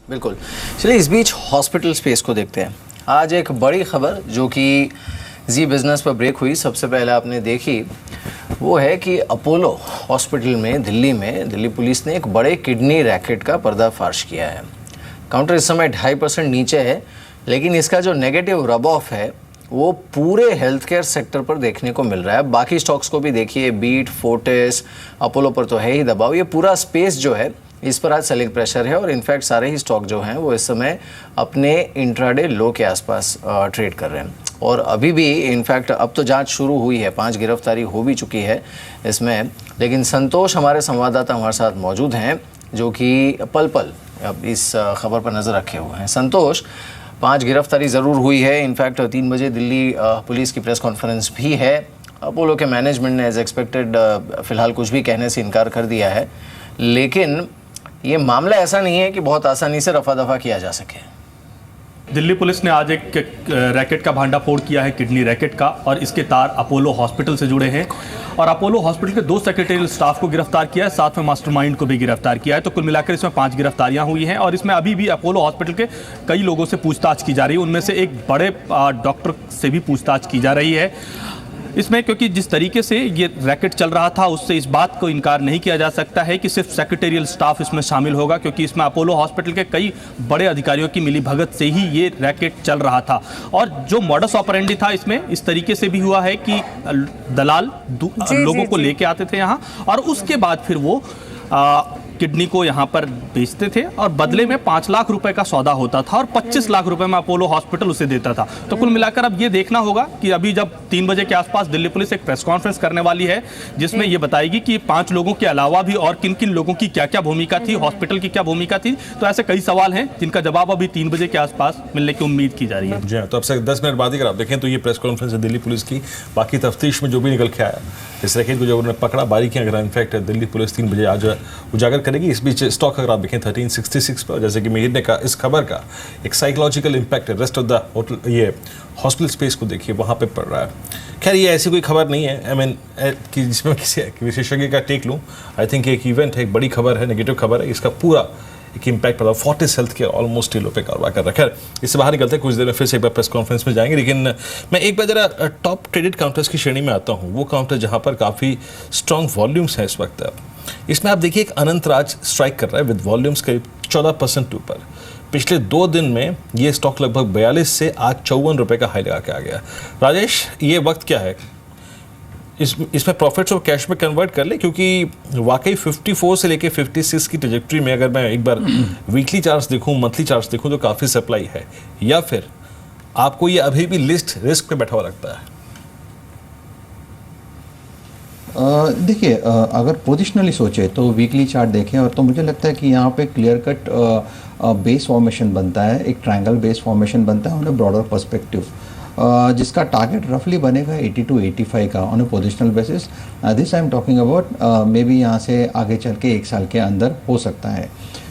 बिल्कुल। चलिए इस बीच हॉस्पिटल स्पेस को देखते हैं। आज एक बड़ी खबर जो कि जी बिज़नेस पर ब्रेक हुई, सबसे पहले आपने देखी, वो है कि अपोलो हॉस्पिटल में दिल्ली पुलिस ने एक बड़े किडनी रैकेट का पर्दाफाश किया है। काउंटर इस समय 2.5% नीचे है, लेकिन इसका जो नेगेटिव रब ऑफ है वो पूरे हेल्थ केयर सेक्टर पर देखने को मिल रहा है। बाकी स्टॉक्स को भी देखिए, बीट, फोर्टिस, अपोलो पर तो है ही दबाव। ये पूरा स्पेस जो है इस पर आज सेलिंग प्रेशर है और इनफैक्ट सारे ही स्टॉक जो हैं वो इस समय अपने इंट्राडे लो के आसपास ट्रेड कर रहे हैं। और अभी भी इनफैक्ट अब तो जांच शुरू हुई है, 5 गिरफ्तारी हो भी चुकी है इसमें। लेकिन संतोष हमारे संवाददाता हमारे साथ मौजूद हैं जो कि पल पल अब इस खबर पर नज़र रखे हुए हैं। संतोष, 5 गिरफ्तारी ज़रूर हुई है, इनफैक्ट 3 बजे दिल्ली पुलिस की प्रेस कॉन्फ्रेंस भी है। अपोलो के मैनेजमेंट ने एज एक्सपेक्टेड फ़िलहाल कुछ भी कहने से इनकार कर दिया है, लेकिन ये मामला ऐसा नहीं है कि बहुत आसानी से रफा दफा किया जा सके। दिल्ली पुलिस ने आज एक रैकेट का भांडाफोड़ किया है, किडनी रैकेट का, और इसके तार अपोलो हॉस्पिटल से जुड़े हैं। और अपोलो हॉस्पिटल के 2 सेक्रेटरियल स्टाफ को गिरफ्तार किया है, साथ में मास्टरमाइंड को भी गिरफ्तार किया है। तो कुल मिलाकर इसमें 5 गिरफ्तारियां हुई हैं और इसमें अभी भी अपोलो हॉस्पिटल के कई लोगों से पूछताछ की जा रही है। उनमें से एक बड़े डॉक्टर से भी पूछताछ की जा रही है इसमें, क्योंकि जिस तरीके से ये रैकेट चल रहा था उससे इस बात को इनकार नहीं किया जा सकता है कि सिर्फ सेक्रेटेरियल स्टाफ इसमें शामिल होगा, क्योंकि इसमें अपोलो हॉस्पिटल के कई बड़े अधिकारियों की मिलीभगत से ही ये रैकेट चल रहा था। और जो मॉडस ऑपरेंडी था इसमें इस तरीके से भी हुआ है कि दलाल लोगों को लेके आते थे यहाँ और उसके बाद फिर वो किडनी को यहाँ पर बेचते थे और बदले में 5 लाख रुपए का सौदा होता था और 25 लाख रुपए में अपोलो हॉस्पिटल उसे देता था। तो कुल मिलाकर अब ये देखना होगा कि अभी जब 3 बजे के आसपास दिल्ली पुलिस एक प्रेस कॉन्फ्रेंस करने वाली है जिसमें ये बताएगी कि 5 लोगों के अलावा भी और किन किन लोगों की क्या क्या भूमिका थी, हॉस्पिटल की क्या भूमिका थी। तो ऐसे कई सवाल हैं जिनका जवाब अभी 3 बजे के आसपास मिलने की उम्मीद की जा रही है। जी हाँ, तो अब से 10 मिनट बाद ही अगर आप देखें तो ये प्रेस कॉन्फ्रेंस है दिल्ली पुलिस की। बाकी तफ्तीश में जो भी निकल के आया, इस रैकेट को जो उन्होंने पकड़ा, बारीकियां अगर इनफैक्ट दिल्ली पुलिस 3 बजे आज उजागर करेगी। इस बीच स्टॉक अगर आप देखें 1366 पर, जैसे कि मेहिर ने कहा, इस खबर का एक psychological impact rest of the hotel ये हॉस्पिटल स्पेस को देखिए वहाँ पे पड़ रहा है। खैर ये ऐसी कोई खबर नहीं है, आई मीन कि जिसमें किसी विशेषज्ञ का टेक लूँ। आई थिंक एक इवेंट है, एक बड़ी खबर है, नेगेटिव खबर है, इसका पूरा एक इम्पैक्ट पड़ा। फोर्टिस हेल्थ केयर ऑलमोस्ट लो पे कारोबार कर रहा है। खैर इससे बाहर निकलते हैं, कुछ देर में फिर से एक बार प्रेस कॉन्फ्रेंस में जाएंगे, लेकिन मैं एक बार जरा टॉप ट्रेडेड काउंटर्स की श्रेणी में आता हूँ। वो काउंटर जहाँ पर काफ़ी स्ट्रॉन्ग वॉल्यूम्स हैं इस वक्त। इसमें आप देखिए एक अनंत राज स्ट्राइक कर रहा है विद वॉल्यूम्स करीब 14% ऊपर। पिछले 2 दिन में ये स्टॉक लगभग 42 से आज 54 रुपये का हाई लगा के आ गया। राजेश, ये वक्त क्या है, इसमें प्रॉफिट्स और कैश में कन्वर्ट कर ले, क्योंकि वाकई 54 से लेके 56 की ट्रैजेक्टरी में अगर मैं एक बार वीकली चार्ट्स देखूं, मंथली चार्ट्स देखूं तो काफ़ी सप्लाई है, या फिर आपको ये अभी भी लिस्ट रिस्क पे बैठा हुआ लगता है? देखिए, अगर पोजिशनली सोचे तो वीकली चार्ट देखें और तो मुझे लगता है कि यहाँ पे क्लियर कट बेस फॉर्मेशन बनता है, एक ट्रायंगल बेस फॉर्मेशन बनता है ऑन अ ब्रॉडर पर्सपेक्टिव, जिसका टारगेट रफली बनेगा 80 to 85 का on a positional basis. This I am talking about may be यहाँ से आगे चल के 1 साल के अंदर हो सकता है।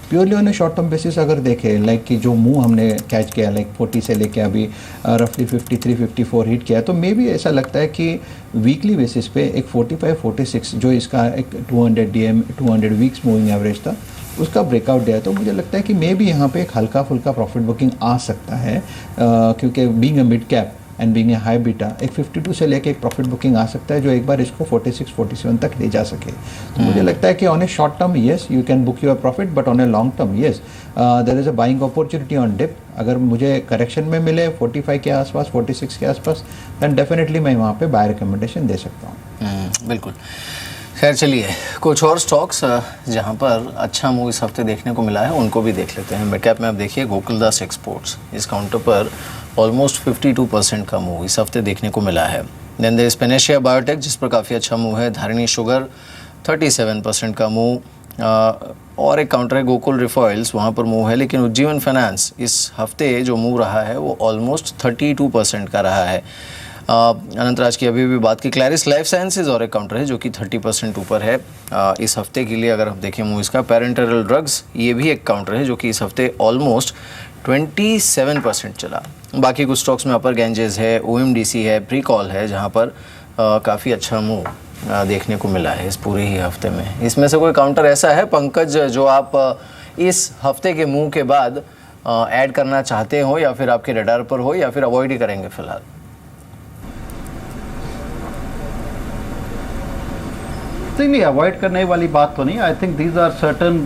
Purely on a short term basis अगर देखें, लाइक कि जो मूव हमने कैच किया, लाइक 40 से लेके अभी रफली 53 54 हिट किया, तो मे भी ऐसा लगता है कि वीकली बेसिस पे एक 45 46 जो इसका एक 200 DM 200 वीक्स मूविंग एवरेज था उसका ब्रेकआउट दिया है। तो मुझे लगता है कि मे भी यहाँ पे एक हल्का फुल्का प्रॉफिट बुकिंग आ सकता है, क्योंकि being a mid cap and being a high beta, एक 52 से लेके एक प्रॉफिट बुकिंग आ सकता है जो एक बार इसको 46 47 तक ले जा सके। तो मुझे लगता है कि on a short term yes you can book your profit, but on a long term yes there is a buying opportunity on dip. अगर मुझे करेक्शन में मिले 45 के आसपास 46 के आसपास, दैन डेफिनेटली मैं वहाँ पे बाय रिकमेंडेशन दे सकता हूँ। बिल्कुल। खैर चलिए, कुछ और स्टॉक्स जहाँ पर अच्छा मूव इस हफ्ते देखने को मिला है उनको भी देख लेते हैं। मिड कैप में आप देखिए गोकुलदास एक्सपोर्ट्स, इस काउंटर पर ऑलमोस्ट 52% का मूव इस हफ्ते देखने को मिला है। Then there is Panacea Biotec जिस पर काफ़ी अच्छा मूव है। धारिणी शुगर 37% का मूव, और एक काउंटर है गोकुल रिफॉइल्स, वहाँ पर मूव है। लेकिन उज्जीवन फाइनेंस इस हफ्ते जो मूव रहा है वो ऑलमोस्ट 32% का रहा है। अनंतराज की अभी भी बात की। क्लैरिस लाइफ साइंसेज और एक काउंटर है जो कि 30% ऊपर है इस हफ्ते के लिए। अगर आप देखें मूव इसका, पेरेंटरल ड्रग्स ये भी एक काउंटर है जो कि इस हफ्ते ऑलमोस्ट 27% चला। बाकी कुछ स्टॉक्स में अपर गैंजेस है, OMDC है, प्रीकॉल है, जहाँ पर काफ़ी अच्छा मूव देखने को मिला है इस पूरे ही हफ्ते में। इसमें से कोई काउंटर ऐसा है पंकज जो आप इस हफ्ते के मूव के बाद ऐड करना चाहते हो या फिर आपके रडार पर हो या फिर अवॉइड ही करेंगे फिलहाल? नहीं, अवॉइड करने वाली बात तो नहीं. I think these are certain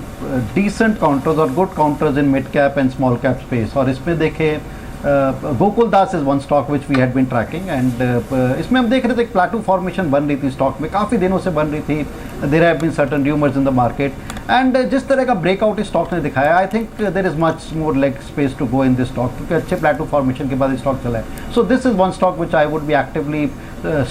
decent counters और good counters in mid cap and small cap space. और इसमें देखें Gokuldas is one stock which we had been tracking and इसमें हम देख रहे थे एक प्लाटू फॉर्मेशन बन रही थी स्टॉक में, काफ़ी दिनों से बन रही थी. There have been certain rumours in the market and जिस तरह का ब्रेकआउट इस स्टॉक ने दिखाया, I think there is much more leg space to go in this stock, क्योंकि अच्छे प्लाटू फॉर्मेशन के बाद स्टॉक चला है. So this is one stock which I would be actively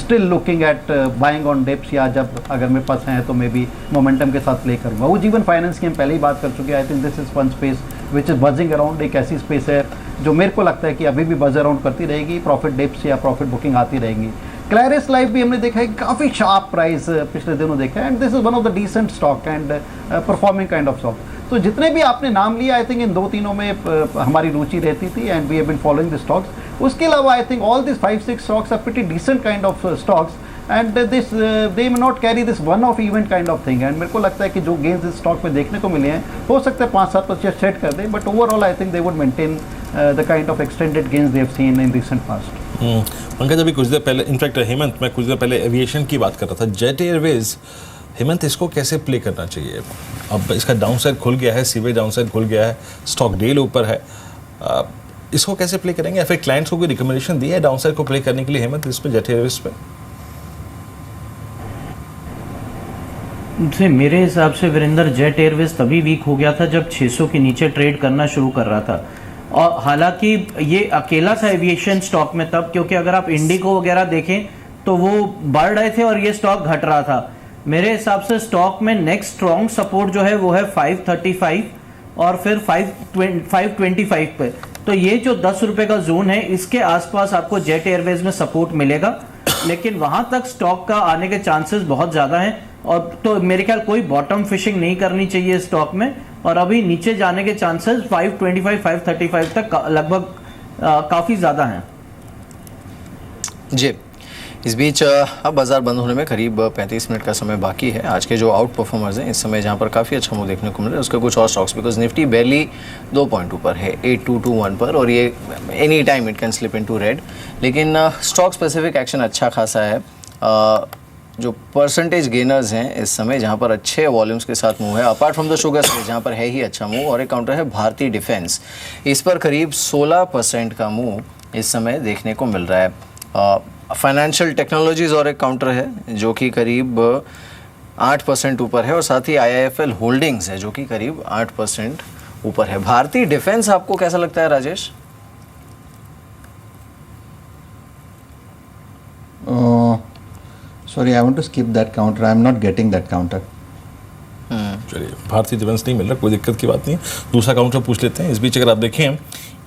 still looking at buying on dips, या जब अगर मेरे पास हैं तो मे बी मोमेंटम के साथ प्ले करूँगा. वो जीवन फाइनेंस की हम पहले ही बात कर चुके हैं. आई think this is one space which is buzzing around. एक ऐसी स्पेस है जो मेरे को लगता है कि अभी भी बज अराउंड करती रहेगी, प्रॉफिट डिप्स या प्रॉफिट बुकिंग आती रहेंगी. क्लैरिस लाइफ भी हमने देखा है काफ़ी शार्प प्राइस पिछले दिनों देखा है and this is one of the decent stock and performing kind of stock. तो जितने भी आपने नाम लिया, आई थिंक इन दो तीनों में हमारी रुचि रहती थी and we have been following the stocks. उसके अलावा I think all this 5-6 stocks are pretty decent kind of stocks and this they may not carry this one of event kind of thing. And मेरे को लगता है कि जो gains इस stock में देखने को मिले हैं, हो सकता है 5-7% सेट कर दें, but overall I think they would maintain the kind of extended gains they have seen in recent past. Pankaj, अभी कुछ देर पहले, इनफैक्ट हेमंत, मैं कुछ देर पहले एविएशन की बात कर रहा था, जेट एयरवेज. हेमंत, इसको कैसे प्ले करना चाहिए? अब इसका डाउन साइड खुल गया है, सीवे डाउन साइड खुल गया है, स्टॉक डेल ऊपर है, इसको कैसे प्ले करेंगे? या फिर क्लाइंट्स को कोई रिकमेंडेशन दी है डाउन साइड को प्ले करने के लिए हेमंत इस पे, जेट एयरवेज पे? मेरे हिसाब से वीरेंद्र, जेट एयरवेज तभी वीक हो गया था जब 600 के नीचे ट्रेड करना शुरू कर रहा था. और हालांकि ये अकेला था एविएशन स्टॉक में तब, क्योंकि अगर आप इंडिगो वगैरह देखें तो वो बढ़ रहे थे और ये स्टॉक घट रहा था. मेरे हिसाब से स्टॉक में नेक्स्ट स्ट्रॉन्ग सपोर्ट जो है वो है 535 और फिर 525 पे. तो ये जो 10 रुपए का जोन है, इसके आसपास आपको जेट एयरवेज में सपोर्ट मिलेगा, लेकिन वहां तक स्टॉक का आने के चांसेस बहुत ज़्यादा हैं. और तो मेरे ख्याल कोई बॉटम फिशिंग नहीं करनी चाहिए स्टॉक में, और अभी नीचे जाने के चांसेस 525-535 तक लगभग काफ़ी ज़्यादा हैं. जी, इस बीच अब बाजार बंद होने में करीब 35 मिनट का समय बाकी है. आज के जो आउट परफॉर्मर्स हैं इस समय जहां पर काफ़ी अच्छा मूव देखने को मिल रहा है, उसके कुछ और स्टॉक्स, बिकॉज निफ्टी बैरली 2 पॉइंट ऊपर है 8221 पर, और ये any time it can slip into red. लेकिन स्टॉक स्पेसिफिक एक्शन अच्छा खासा है. जो परसेंटेज गेनर्स हैं इस समय जहां पर अच्छे वॉल्यूम्स के साथ मूव है, apart from the sugar space जहां पर है ही अच्छा मूव, और एक काउंटर है भारतीय डिफेंस, इस पर करीब 16% का मूव इस समय देखने को मिल रहा है. फाइनेंशियल टेक्नोलॉजीज और एक काउंटर है जो कि करीब 8% ऊपर है, और साथ ही IIFL होल्डिंग्स है जो कि करीब 8% ऊपर है. भारतीय डिफेंस आपको कैसा लगता है Rajesh? Sorry, I want to skip that counter. I am not getting that counter. चलिए, भारतीय डिफेंस नहीं मिल रहा, कोई दिक्कत की बात नहीं है. दूसरा काउंटर पूछ लेते हैं. इस बीच अगर आप देखें,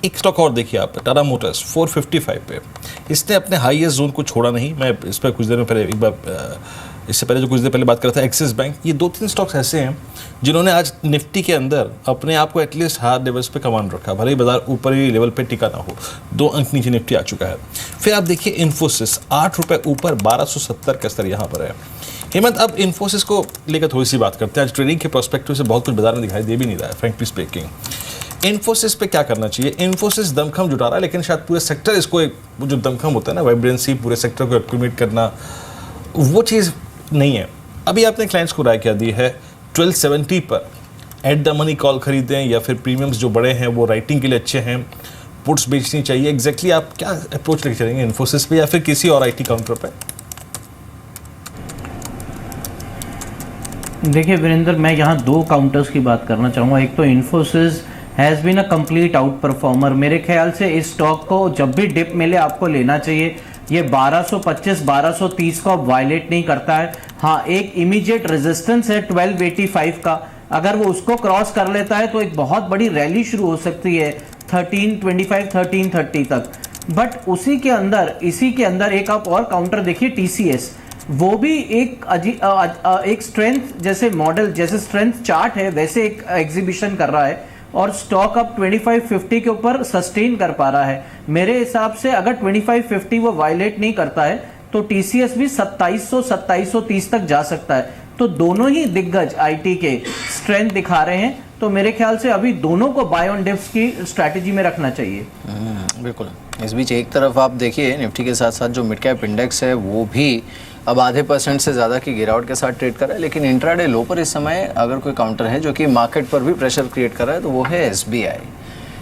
एक स्टॉक और देखिए आप, टाटा मोटर्स 455 पे, इसने अपने हाईएस्ट जोन को छोड़ा नहीं. मैं इस पर कुछ देर में पहले एक बार, इससे पहले जो कुछ देर पहले बात कर रहा था, एक्सिस बैंक, ये 2-3 स्टॉक्स ऐसे हैं जिन्होंने आज निफ्टी के अंदर अपने आप को एटलीस्ट हायर लेवल्स पे कमान रखा, भले ही बाजार ऊपर ही लेवल पे टिका ना हो. 2 अंक नीचे निफ्टी आ चुका है. फिर आप देखिए इन्फोसिस 8 रुपये ऊपर, 1270 का स्तर यहाँ पर है. हेमंत, अब इन्फोसिस को लेकर थोड़ी सी बात करते हैं. आज ट्रेडिंग के पर्सपेक्टिव से बहुत कुछ बाजार में दिखाई दे भी नहीं रहा है, फ्रेंकली स्पीकिंग. इन्फोसिस पे क्या करना चाहिए? इन्फोसिस दमखम जुटा रहा है, लेकिन शायद पूरे सेक्टर इसको, एक जो दमखम होता है ना, वाइब्रेंसी, पूरे सेक्टर को एक्टिवेट करना, वो चीज़ नहीं है. अभी आपने क्लाइंट्स को राय क्या दी है? 1270 पर एट द मनी कॉल खरीदें, या फिर प्रीमियम्स जो बड़े हैं वो राइटिंग के लिए अच्छे हैं, पुट्स बेचनी चाहिए? एग्जैक्टली आप क्या अप्रोच लेके चलेंगे इन्फोसिस पे या फिर किसी और IT काउंटर पे? देखिए वीरेंद्र, मैं यहाँ 2 काउंटर्स की बात करना चाहूँगा. एक तो Infosys has been a complete out performer. मेरे ख्याल से इस स्टॉक को जब भी डिप मिले आपको लेना चाहिए. ये 1225-1230 को वायलेट नहीं करता है. हाँ, एक इमीडिएट रेजिस्टेंस है 1285 का, अगर वो उसको क्रॉस कर लेता है तो एक बहुत बड़ी रैली शुरू हो सकती है 1325-1330 तक. बट इसी के अंदर एक आप और काउंटर देखिए, TCS, वो भी एक स्ट्रेंथ जैसे मॉडल, जैसे स्ट्रेंथ चार्ट है वैसे एक एग्जीबिशन कर रहा है, और स्टॉक अब 2550 के ऊपर सस्टेन कर पा रहा है. मेरे हिसाब से अगर 2550 वो वायलेट नहीं करता है तो TCS भी 2700-2730 तक जा सकता है. तो दोनों ही दिग्गज IT के स्ट्रेंथ दिखा रहे हैं. तो मेरे ख्याल से अभी दोनों को बाय ऑन डिप्स की स्ट्रैटेजी में रखना चाहिए। बिल्कुल। इस बीच एक तरफ आप देखिए निफ्टी के साथ साथ जो मिड कैप इंडेक्स है वो भी अब आधे % से ज़्यादा की गिरावट के साथ ट्रेड कर रहा है, लेकिन इंट्राडे लो पर इस समय अगर कोई काउंटर है जो कि मार्केट पर भी प्रेशर क्रिएट कर रहा है तो वो है SBI।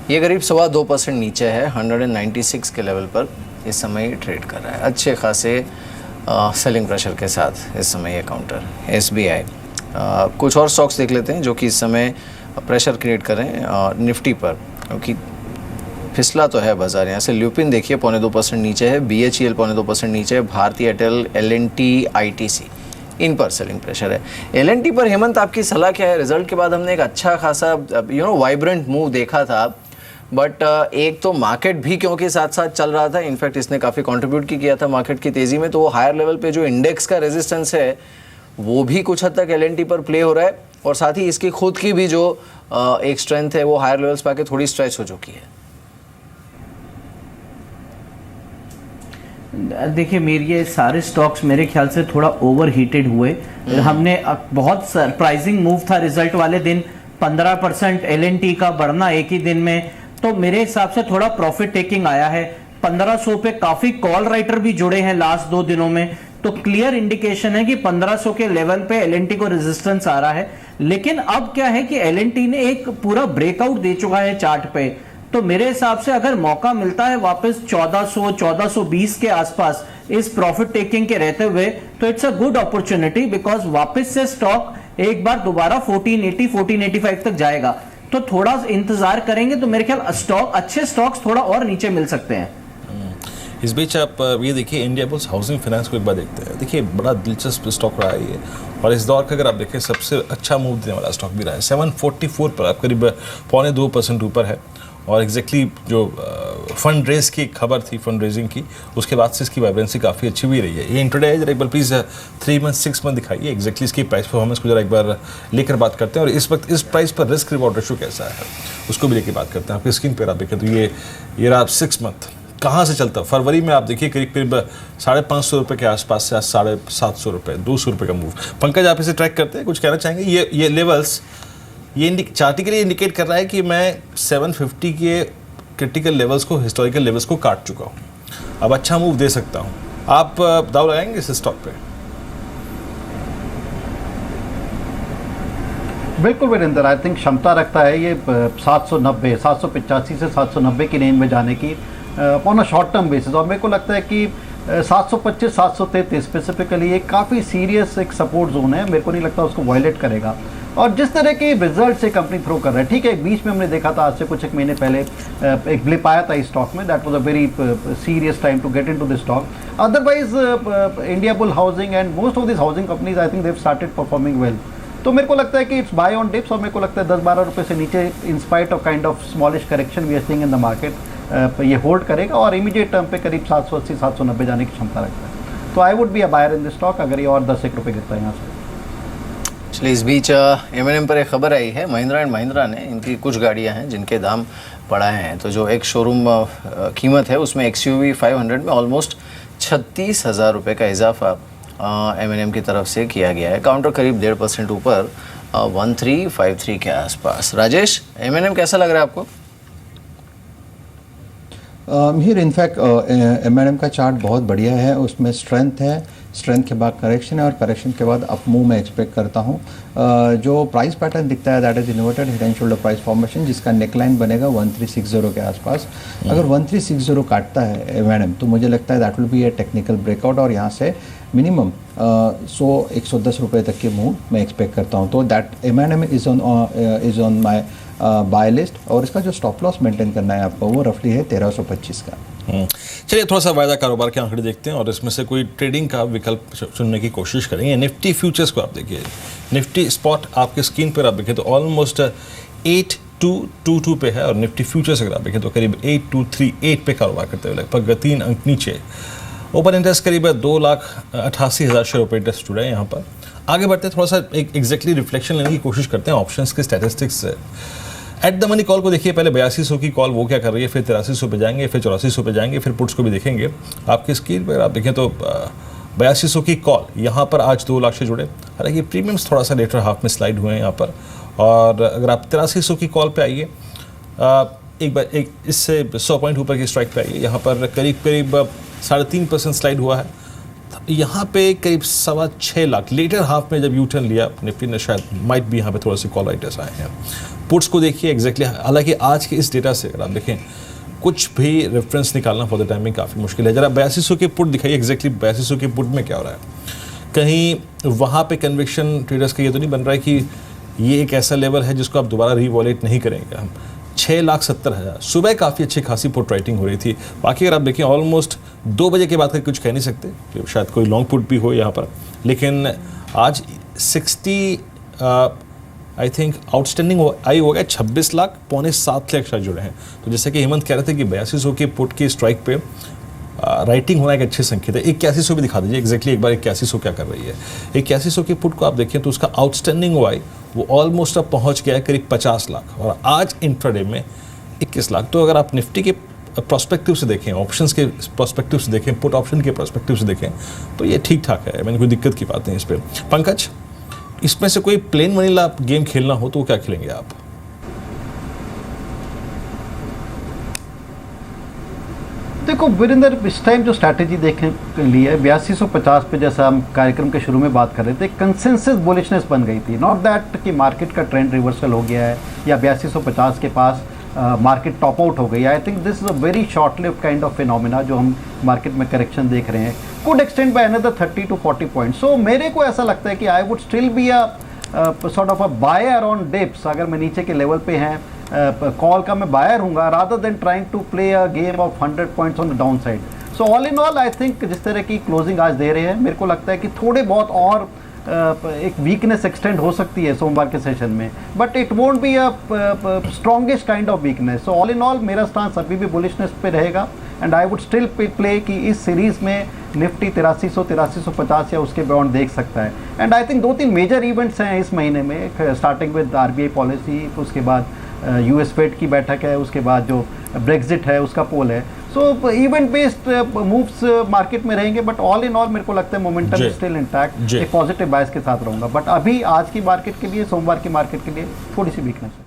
ये करीब 2.25% नीचे है, 196 के लेवल पर इस समय ये ट्रेड कर रहा है, अच्छे खासे सेलिंग प्रेशर के साथ इस समय ये काउंटर SBI। कुछ और स्टॉक्स देख लेते हैं जो कि इस समय प्रेशर क्रिएट कर रहे हैं निफ्टी पर, क्योंकि फिसला तो है बाजार। यहाँ से ल्यूपिन देखिए 0.2% नीचे है, BHEL 0.2% नीचे है, भारती एयरटेल, LNT, ITC इन पर सेलिंग प्रेशर है। LNT पर हेमंत आपकी सलाह क्या है? रिजल्ट के बाद हमने एक अच्छा खासा वाइब्रेंट मूव देखा था, बट एक तो मार्केट भी क्योंकि साथ साथ चल रहा था, इनफैक्ट इसने काफ़ी कंट्रीब्यूट किया था मार्केट की तेज़ी में, तो वो हायर लेवल पे जो इंडेक्स का रेजिस्टेंस है वो भी कुछ हद तक LNT पर प्ले हो रहा है, और साथ ही इसकी खुद की भी जो एक स्ट्रेंथ है वो हायर लेवल्स पे आके थोड़ी स्ट्रेच हो चुकी है। देखिए मेरे ये सारे स्टॉक्स मेरे ख्याल से थोड़ा ओवर हीटेड हुए। हमने बहुत सरप्राइजिंग मूव था रिजल्ट वाले दिन, 15% LNT का बढ़ना एक ही दिन में, तो मेरे हिसाब से थोड़ा प्रॉफिट टेकिंग आया है। 1500 पे काफी कॉल राइटर भी जुड़े हैं लास्ट 2 दिनों में, तो क्लियर इंडिकेशन है कि 1500 के लेवल पे LNT को रेजिस्टेंस आ रहा है। लेकिन अब क्या है कि LNT ने एक पूरा ब्रेकआउट दे चुका है चार्ट पे, तो मेरे हिसाब से अगर मौका मिलता है वापस 1400-1420 के आसपास इस प्रॉफिट टेकिंग के रहते हुए, तो it's a good opportunity, because वापस से स्टॉक एक बार दोबारा 1480-1485 तक जाएगा। तो थोड़ा इंतजार करेंगे तो मेरे ख्याल अच्छे स्टॉक्स थोड़ा और नीचे मिल सकते हैं। इस बीच आप ये देखिए इंडिया बुल्स हाउसिंग फाइनेंस को एक बार देखते हैं। देखिए बड़ा दिलचस्प स्टॉक रहा है ये, और इस दौर का अगर आप देखें सबसे अच्छा मूव देने वाला स्टॉक भी रहा है। 744 पर आप करीब 0.2% ऊपर है, और एग्जैक्टली जो फंड रेज की खबर थी फंड रेजिंग की, उसके बाद से इसकी वाइब्रेंसी काफ़ी अच्छी हुई रही है। ये इंट्राडे है, जरा एक बार प्लीज़ 3 मंथ 6 मंथ दिखाइए एग्जैक्टली इसकी प्राइस परफॉर्मेंस को जरा एक बार लेकर बात करते हैं, और इस वक्त इस प्राइस पर रिस्क रिवॉर्ड रेशियो कैसा है उसको भी लेकर बात करते हैं। आपकी स्क्रीन पर आप देखें तो ये रहा 6 मंथ कहाँ से चलता है। फरवरी में आप देखिए करीब 550 रुपये के आसपास से आज 750 रुपये, 200 रुपये का मूव। पंकज आप इसे ट्रैक करते हैं, कुछ कहना चाहेंगे? ये लेवल्स ये चार्टिकली इंडिकेट कर रहा है कि मैं 750 के क्रिटिकल लेवल्स को, हिस्टोरिकल लेवल्स को काट चुका हूँ, अब अच्छा मूव दे सकता हूँ। आप दाव लगाएंगे इस स्टॉक पे? बिल्कुल वीरेंद्र, आई थिंक क्षमता रखता है ये 785 से 790 की रेंज में जाने की on a short term basis, और मेरे को लगता है कि 725 733 स्पेसिफिकली एक काफ़ी सीरियस एक सपोर्ट जोन है, मेरे को नहीं लगता उसको वायलेट करेगा। और जिस तरह के रिजल्ट से कंपनी थ्रो कर रहा है, ठीक है, बीच में हमने देखा था आज से कुछ एक महीने पहले एक ब्लिप आया था इस स्टॉक में, that was a very serious time to get into this stock. Otherwise India bull housing and most of this housing companies I think they have started performing well, तो मेरे को लगता है कि इट्स बाय ऑन डिप्स, और मेरे को लगता है 10-12 रुपये से नीचे in spite of kind of smallish correction we are seeing in the market ये होल्ड करेगा, और इमीडिएट टर्म पे करीब 780-790 जाने की क्षमता रखता है। तो I would be a buyer in this stock अगर ये और 10-1 रुपये गिरता है यहाँ से। चलिए इस बीच M&M पर एक खबर आई है, महिंद्रा एंड महिंद्रा ने, इनकी कुछ गाड़ियां हैं जिनके दाम बढ़ाए हैं, तो जो एक शोरूम कीमत है उसमें XUV 500 में ऑलमोस्ट 36,000 रुपये का इजाफा M&M की तरफ से किया गया है। काउंटर करीब 1.5% ऊपर 1353 के आसपास। राजेश, M&M कैसा लग रहा है आपको? हियर इनफैक्ट M&M का चार्ट बहुत बढ़िया है, उसमें स्ट्रेंथ है, स्ट्रेंथ के बाद करेक्शन है, और करेक्शन के बाद अप मूव मैं एक्सपेक्ट करता हूँ। जो प्राइस पैटर्न दिखता है that is inverted head and shoulder price formation, जिसका नेकलाइन बनेगा 1360 के आसपास। अगर 1360 काटता है M&M तो मुझे लगता है that will be A technical breakout, और यहाँ से मिनिमम 100-110 रुपये तक के मूव मैं एक्सपेक्ट करता हूँ। तो that M&M is on my buy list, और इसका जो स्टॉप लॉस मेंटेन करना है आपको वो रफली है 1325 का। चलिए थोड़ा सा वायदा कारोबार के आंकड़े देखते हैं और इसमें से कोई ट्रेडिंग का विकल्प चुनने की कोशिश करेंगे। निफ्टी फ्यूचर्स को आप देखिए, निफ्टी स्पॉट आपके स्क्रीन पर आप देखें तो ऑलमोस्ट 8222 पे है, और निफ्टी फ्यूचर्स अगर आप देखें तो करीब 8238 पे कारोबार करते हुए लगभग 3 अंक नीचे। ओपन इंटरेस्ट करीब 2,88,000 शेयर ओपन इंटरेस्ट जुड़ा है यहाँ पर। आगे बढ़ते थोड़ा सा एक एग्जैक्टली रिफ्लेक्शन लेने की कोशिश करते हैं ऑप्शंस के स्टैटिस्टिक्स से। एट द मनी कॉल को देखिए, पहले 8200 की कॉल वो क्या कर रही है, फिर 8300 पे जाएंगे, फिर 8400 पे जाएंगे, फिर पुट्स को भी देखेंगे। आपकी स्क्रीन पर आप देखें तो 8200 की कॉल यहाँ पर आज 2 लाख से जुड़े, हालांकि प्रीमियम्स थोड़ा सा लेटर हाफ में स्लाइड हुए हैं यहाँ पर, और अगर आप 8300 की कॉल पे आइए, एक बार एक इससे 100 पॉइंट ऊपर की स्ट्राइक पे आइए, यहाँ पर करीब करीब 3.5% स्लाइड हुआ है। यहाँ पे करीब 6.25 लाख लेटर हाफ में जब यू टर्न लिया निफ्टी ने, शायद माइट भी यहाँ पे थोड़ा सी कॉल राइटर्स आए हैं। पुट्स को देखिए एग्जैक्टली, हालांकि आज के इस डेटा से अगर आप देखें कुछ भी रेफरेंस निकालना फॉर द टाइमिंग काफ़ी मुश्किल है। जरा 8200 के पुट दिखाइए, एग्जैक्टली 8200 के पुट में क्या हो रहा है। कहीं वहाँ पे कन्विक्शन ट्रेडर्स का ये तो नहीं बन रहा है कि ये एक ऐसा लेवल है जिसको आप दोबारा रीवॉलेट नहीं करेंगे। हम 6,70,000 सुबह काफ़ी अच्छी खासी पुट राइटिंग हो रही थी। बाकी अगर आप देखें ऑलमोस्ट 2 बजे के बाद का कुछ कह नहीं सकते कि शायद कोई लॉन्ग पुट भी हो यहाँ पर, लेकिन आज 60 आई थिंक आउटस्टैंडिंग आई हो गया 26 लाख, 6.25 लाख शायद जुड़े हैं। तो जैसे कि हेमंत कह रहे थे कि 8200 के पुट की स्ट्राइक पे राइटिंग होना एक अच्छे संकेत है। 8100 भी दिखा दीजिए एग्जैक्टली एक बार 8100 क्या कर रही है। 8100 के पुट को आप देखें तो उसका आउटस्टैंडिंग वाई वो ऑलमोस्ट अब पहुंच गया है करीब 50 लाख और आज इंट्राडे में 21 लाख। तो अगर आप निफ्टी के प्रोस्पेक्टिव से देखें, ऑप्शंस के प्रोस्पेक्टिव से देखें, पुट ऑप्शन के प्रोस्पेक्टिव से देखें तो ये ठीक ठाक है, मैंने कोई दिक्कत की बात नहीं इस पर। पंकज, इसमें से कोई प्लेन वनीला गेम खेलना हो तो क्या खेलेंगे आप? देखो वीरेंद्र, इस टाइम जो स्ट्रैटेजी देखने के लिए 8250 पे, जैसा हम कार्यक्रम के शुरू में बात कर रहे थे, कंसेंसस बुलिशनेस बन गई थी। नॉट दैट कि मार्केट का ट्रेंड रिवर्सल हो गया है या 8250 के पास मार्केट टॉप आउट हो गई है। I think this is a very short lived kind of phenomena जो हम मार्केट में करेक्शन देख रहे हैं, could extend by another 30 to 40 points. So मेरे को ऐसा लगता है कि I would still be a sort of a buyer on dips. अगर मैं नीचे के लेवल पे हैं कॉल का मैं बायर हूँगा rather than trying to play a game of 100 points on the down side. So all in all I think जिस तरह की क्लोजिंग आज दे रहे हैं, मेरे को लगता है कि थोड़े बहुत और एक वीकनेस एक्सटेंड हो सकती है सोमवार के सेशन में, but it won't be a strongest kind of weakness. So all in all मेरा स्टांस अभी भी बुलिशनेस पे रहेगा and I would still play कि इस सीरीज़ में निफ्टी 8300 8350 या उसके बियॉन्ड देख सकता है। And I think 2-3 major events हैं इस महीने में, स्टार्टिंग विद RBI पॉलिसी, उसके बाद US फेड की बैठक है, उसके बाद जो ब्रेग्जिट है उसका पोल है। सो इवेंट बेस्ड मूव्स मार्केट में रहेंगे, बट ऑल इन ऑल मेरे को लगता है मोमेंटम स्टिल इंटैक्ट, एक पॉजिटिव बायस के साथ रहूँगा। बट अभी आज की मार्केट के लिए, सोमवार की मार्केट के लिए थोड़ी सी वीकनेस है।